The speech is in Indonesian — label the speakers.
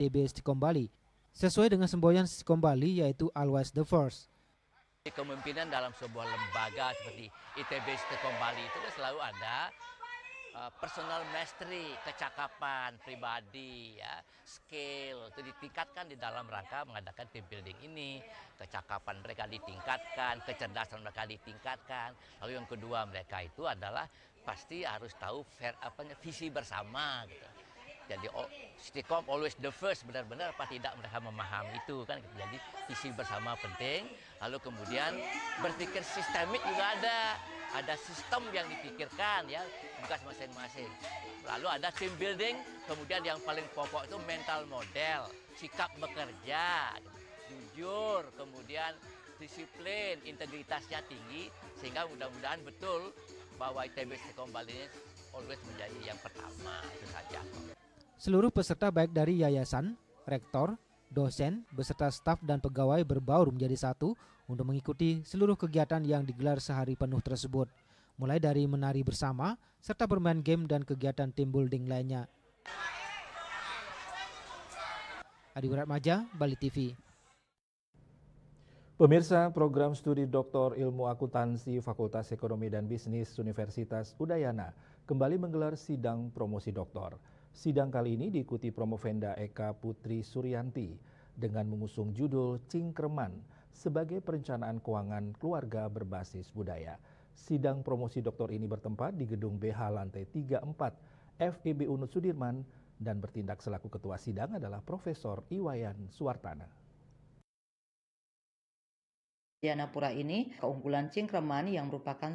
Speaker 1: ITB Stikom Bali. Sesuai dengan semboyan Stikom Bali yaitu Always the First.
Speaker 2: Kepemimpinan dalam sebuah lembaga seperti ITB Stikom Bali itu kan selalu ada personal mastery, kecakapan pribadi, ya, skill itu ditingkatkan di dalam rangka mengadakan team building ini. Kecakapan mereka ditingkatkan, kecerdasan mereka ditingkatkan. Lalu yang kedua mereka itu adalah pasti harus tahu visi bersama gitu. Jadi Stikom always the first, benar-benar apa tidak mereka memahami itu kan. Jadi visi bersama penting. Lalu kemudian berpikir sistemik juga ada sistem yang dipikirkan ya, tugas masing-masing. Lalu ada team building, kemudian yang paling pokok itu mental model, sikap bekerja, jujur, kemudian disiplin, integritasnya tinggi, sehingga mudah-mudahan betul bahwa ITB Stikom Bali ini always menjadi yang pertama, itu saja.
Speaker 1: Seluruh peserta baik dari yayasan, rektor, dosen, beserta staf dan pegawai berbaur menjadi satu untuk mengikuti seluruh kegiatan yang digelar sehari penuh tersebut, mulai dari menari bersama serta bermain game dan kegiatan team building lainnya. Adi Wiratmaja, Bali TV.
Speaker 3: Pemirsa, program studi Doktor Ilmu Akuntansi Fakultas Ekonomi dan Bisnis Universitas Udayana kembali menggelar sidang promosi doktor. Sidang kali ini diikuti Promovenda Eka Putri Suryanti dengan mengusung judul Cingkreman sebagai perencanaan keuangan keluarga berbasis budaya. Sidang promosi doktor ini bertempat di gedung BH lantai 34 FEB Unut Sudirman dan bertindak selaku ketua sidang adalah Profesor Iwayan Suwartana.
Speaker 4: Dianapura ini keunggulan Cingkreman yang merupakan